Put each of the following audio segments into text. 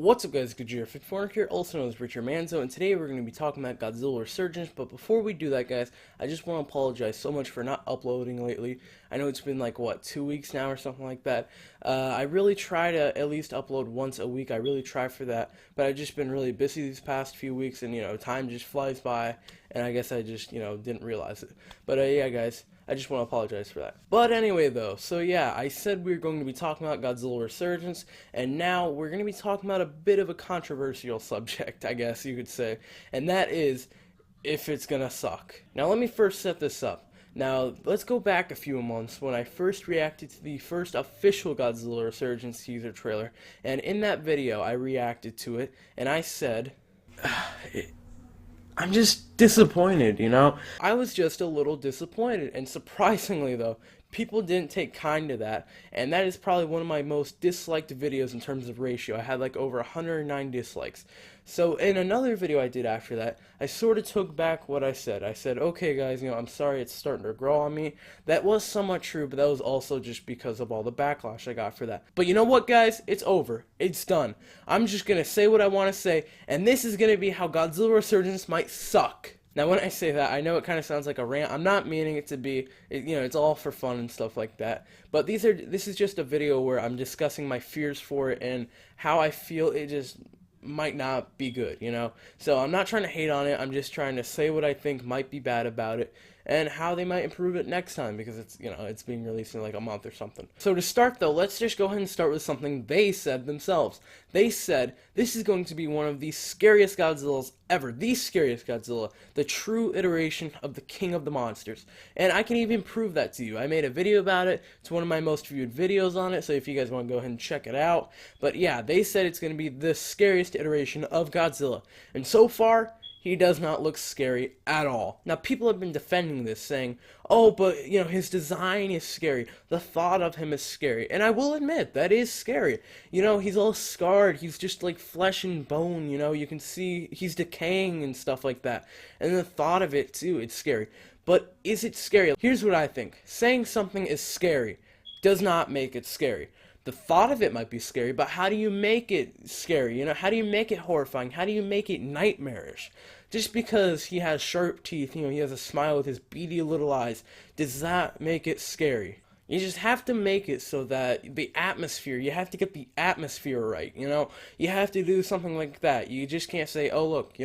What's up guys, Godzilla here, also known as Richard Manzo, and today we're going to be talking about Godzilla Resurgence, but before we do that guys, I just want to apologize so much for not uploading lately. I know it's been like, 2 weeks now or something like that. I really try to at least upload once a week, I really try for that, but I've just been really busy these past few weeks, and time just flies by, and I guess I just, didn't realize it. But yeah guys, I just want to apologize for that. But anyway though, so yeah, I said we were going to be talking about Godzilla Resurgence, and now we're going to be talking about a bit of a controversial subject, I guess you could say, and that is if it's gonna suck. Now let me first set this up. Now, let's go back a few months when I first reacted to the first official Godzilla Resurgence teaser trailer, and in that video I reacted to it, and I said, I'm just disappointed, I was just a little disappointed, and surprisingly though, people didn't take kind to that, and that is probably one of my most disliked videos in terms of ratio. I had like over 109 dislikes. So in another video I did after that, I sort of took back what I said. I said, okay guys, I'm sorry it's starting to grow on me. That was somewhat true, but that was also just because of all the backlash I got for that. But you know what guys? It's over. It's done. I'm just gonna say what I want to say, and this is gonna be how Godzilla Resurgence might suck. Now, when I say that, I know it kind of sounds like a rant. I'm not meaning it to be, it's all for fun and stuff like that. But this is just a video where I'm discussing my fears for it and how I feel it just might not be good, So I'm not trying to hate on it. I'm just trying to say what I think might be bad about it and how they might improve it next time, because it's, it's being released in like a month or something. So to start though, let's just go ahead and start with something they said themselves. They said this is going to be one of the scariest Godzillas ever, the scariest Godzilla, the true iteration of the King of the Monsters. And I can even prove that to you. I made a video about it. It's one of my most viewed videos on it, so if you guys want to go ahead and check it out. But yeah, they said it's going to be the scariest iteration of Godzilla. And so far, he does not look scary at all. Now, people have been defending this, saying, oh, but, his design is scary. The thought of him is scary. And I will admit, that is scary. He's all scarred. He's just like flesh and bone, You can see he's decaying and stuff like that. And the thought of it, too, it's scary. But is it scary? Here's what I think. Saying something is scary does not make it scary. The thought of it might be scary, but how do you make it scary? How do you make it horrifying? How do you make it nightmarish? Just because he has sharp teeth, he has a smile with his beady little eyes, does that make it scary? You just have to make it so that the atmosphere, you have to get the atmosphere right, You have to do something like that. You just can't say, oh, look,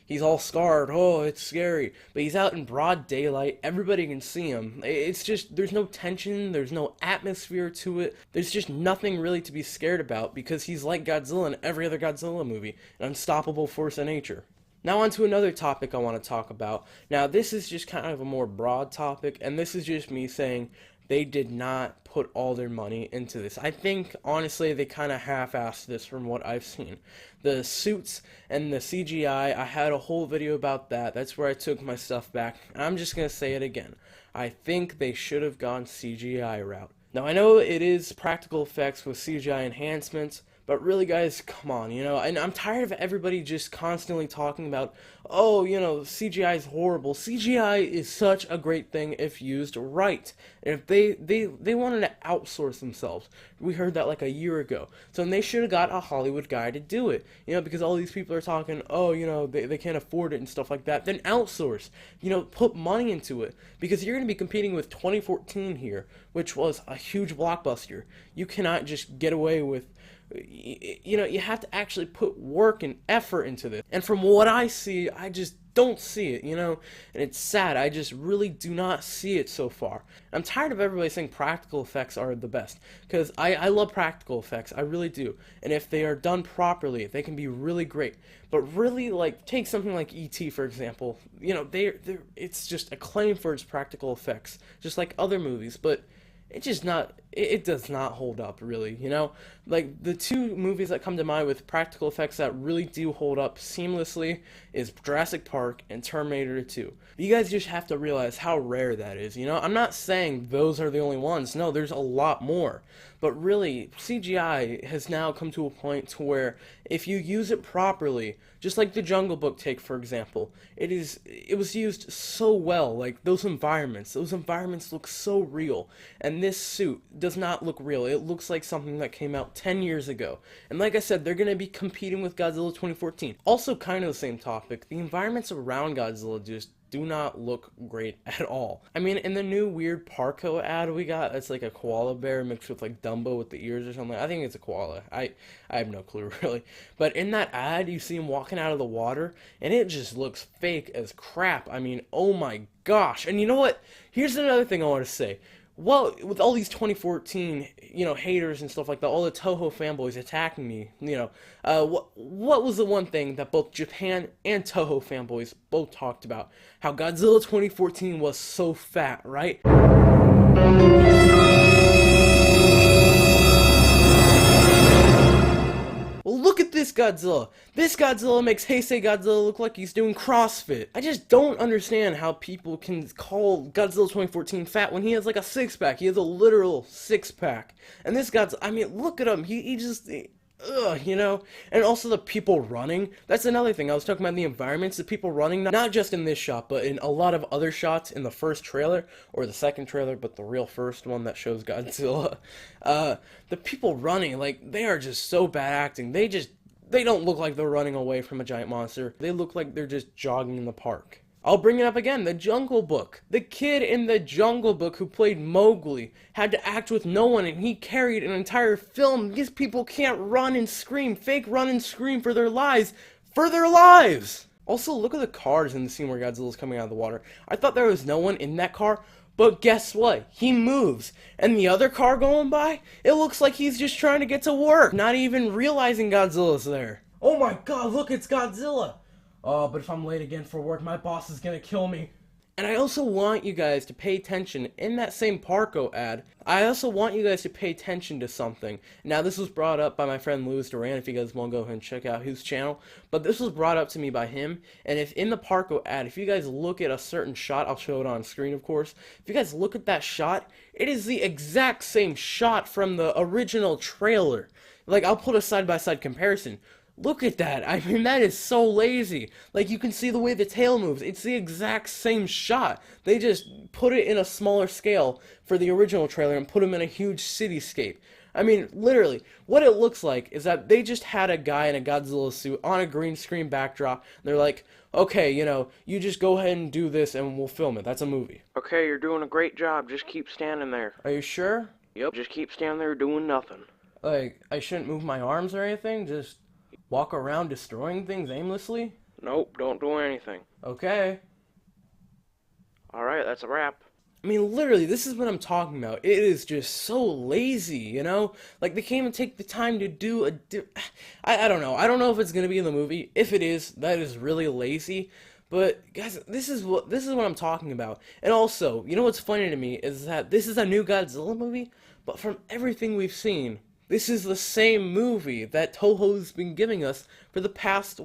he's all scarred, oh, it's scary. But he's out in broad daylight, everybody can see him. It's just, there's no tension, there's no atmosphere to it. There's just nothing really to be scared about, because he's like Godzilla in every other Godzilla movie, an unstoppable force of nature. Now on to another topic I want to talk about. Now this is just kind of a more broad topic, and this is just me saying they did not put all their money into this. I think, honestly, they kind of half-assed this from what I've seen. The suits and the CGI, I had a whole video about that. That's where I took my stuff back. And I'm just going to say it again. I think they should have gone CGI route. Now, I know it is practical effects with CGI enhancements, but really, guys, come on, and I'm tired of everybody just constantly talking about, oh, CGI is horrible. CGI is such a great thing if used right. And if they wanted to outsource themselves. We heard that like a year ago. So they should have got a Hollywood guy to do it, because all these people are talking, oh, they can't afford it and stuff like that. Then outsource, put money into it, because you're going to be competing with 2014 here, which was a huge blockbuster. You cannot just get away with, you have to actually put work and effort into this. And from what I see, I just don't see it, and it's sad. I just really do not see it so far. I'm tired of everybody saying practical effects are the best, because I love practical effects, I really do. And if they are done properly, they can be really great. But really, like, take something like E.T., for example. It's just acclaimed for its practical effects, just like other movies, but it does not hold up, really, Like, the two movies that come to mind with practical effects that really do hold up seamlessly is Jurassic Park and Terminator 2. You guys just have to realize how rare that is, I'm not saying those are the only ones. No, there's a lot more. but really, CGI has now come to a point to where if you use it properly, just like the Jungle Book take for example, it was used so well. Like those environments look so real, and this suit does not look real. It looks like something that came out 10 years ago. And like I said, they're going to be competing with Godzilla 2014. Also kind of the same topic, the environments around Godzilla just do not look great at all. I mean, in the new weird Parco ad we got, it's like a koala bear mixed with like Dumbo with the ears or something. I think it's a koala. I have no clue really. But in that ad, you see him walking out of the water, and it just looks fake as crap. I mean, oh my gosh. And you know what? Here's another thing I want to say. Well, with all these 2014, haters and stuff like that, all the Toho fanboys attacking me, what was the one thing that both Japan and Toho fanboys both talked about? How Godzilla 2014 was so fat, right? Well, look at this Godzilla. This Godzilla makes Heisei Godzilla look like he's doing CrossFit. I just don't understand how people can call Godzilla 2014 fat when he has like a six-pack. He has a literal six-pack. And this Godzilla, I mean, look at him. He just... ugh. And also the people running. That's another thing. I was talking about the environments, the people running, not just in this shot, but in a lot of other shots in the first trailer, or the second trailer, but the real first one that shows Godzilla. The people running, like, they are just so bad acting. They don't look like they're running away from a giant monster. They look like they're just jogging in the park. I'll bring it up again, the Jungle Book. The kid in the Jungle Book who played Mowgli had to act with no one, and he carried an entire film. These people can't run and scream, fake run and scream for their lives. For their lives! Also, look at the cars in the scene where Godzilla's coming out of the water. I thought there was no one in that car, but guess what? He moves. And the other car going by, it looks like he's just trying to get to work, not even realizing Godzilla's there. Oh my god, look, it's Godzilla! Oh, but if I'm late again for work, my boss is gonna kill me. And I also want you guys to pay attention, in that same Parco ad, I also want you guys to pay attention to something. Now, this was brought up by my friend Louis Duran, if you guys want to go ahead and check out his channel. But this was brought up to me by him, and if in the Parco ad, if you guys look at a certain shot, I'll show it on screen, of course. If you guys look at that shot, it is the exact same shot from the original trailer. Like, I'll put a side-by-side comparison. Look at that. I mean, that is so lazy. Like, you can see the way the tail moves. It's the exact same shot. They just put it in a smaller scale for the original trailer and put him in a huge cityscape. I mean, literally, what it looks like is that they just had a guy in a Godzilla suit on a green screen backdrop, and they're like, okay, you just go ahead and do this and we'll film it. That's a movie. Okay, you're doing a great job. Just keep standing there. Are you sure? Yep, just keep standing there doing nothing. Like, I shouldn't move my arms or anything? Just walk around destroying things aimlessly? Nope, don't do anything. Okay. Alright, that's a wrap. I mean, literally, this is what I'm talking about. It is just so lazy, Like, they can't even take the time to do I don't know. I don't know if it's gonna be in the movie. If it is, that is really lazy. But, guys, this is what I'm talking about. And also, you know what's funny to me is that this is a new Godzilla movie, but from everything we've seen, this is the same movie that Toho's been giving us for the past,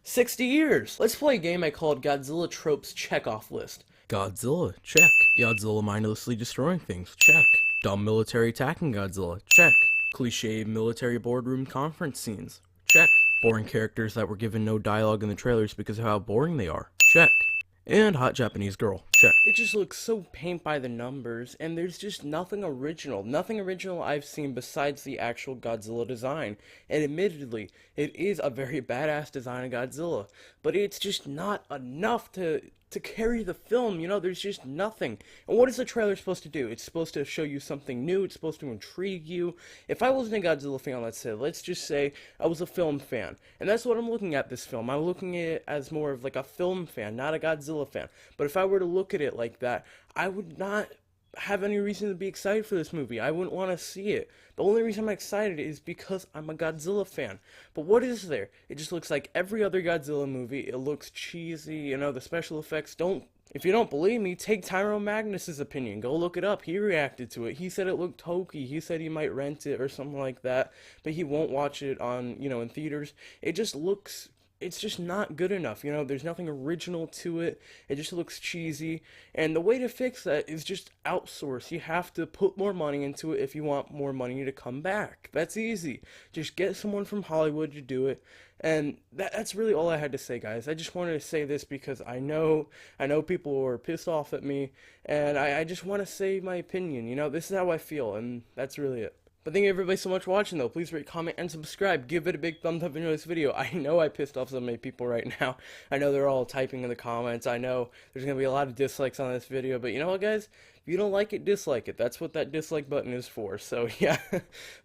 60 years? Let's play a game I called Godzilla Tropes Checkoff List. Godzilla, check. Godzilla mindlessly destroying things, check. Dumb military attacking Godzilla, check. Cliché military boardroom conference scenes, check. Boring characters that were given no dialogue in the trailers because of how boring they are, check. And hot Japanese girl, check. It just looks so paint by the numbers, and there's just nothing original. Nothing original I've seen besides the actual Godzilla design. And admittedly, it is a very badass design of Godzilla. But it's just not enough to carry the film, there's just nothing. And what is the trailer supposed to do? It's supposed to show you something new, it's supposed to intrigue you. If I wasn't a Godzilla fan, let's just say I was a film fan. And that's what I'm looking at this film. I'm looking at it as more of like a film fan, not a Godzilla fan. But if I were to look at it like that, I would not have any reason to be excited for this movie. I wouldn't want to see it. The only reason I'm excited is because I'm a Godzilla fan. But what is there? It just looks like every other Godzilla movie. It looks cheesy, the special effects don't... If you don't believe me, take Tyrone Magnus's opinion. Go look it up. He reacted to it. He said it looked hokey. He said he might rent it or something like that, but he won't watch it on, in theaters. It just looks it's just not good enough. You know, there's nothing original to it. It just looks cheesy. And the way to fix that is just outsource. You have to put more money into it if you want more money to come back. That's easy. Just get someone from Hollywood to do it. And that's really all I had to say, guys. I just wanted to say this because I know people are pissed off at me, and I just want to say my opinion. You know, this is how I feel, and that's really it. But thank you everybody so much for watching though. Please rate, comment, and subscribe. Give it a big thumbs up if you enjoyed this video. I know I pissed off so many people right now. I know they're all typing in the comments. I know there's going to be a lot of dislikes on this video. But you know what, guys? If you don't like it, dislike it. That's what that dislike button is for. So yeah.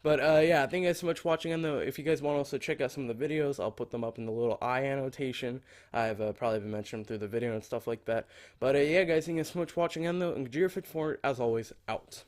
But yeah, thank you guys so much for watching. And though, if you guys want to also check out some of the videos, I'll put them up in the little eye annotation. I've probably been mentioning them through the video and stuff like that. But yeah, guys, thank you guys so much for watching. And though, and Godzilla 54, as always, out.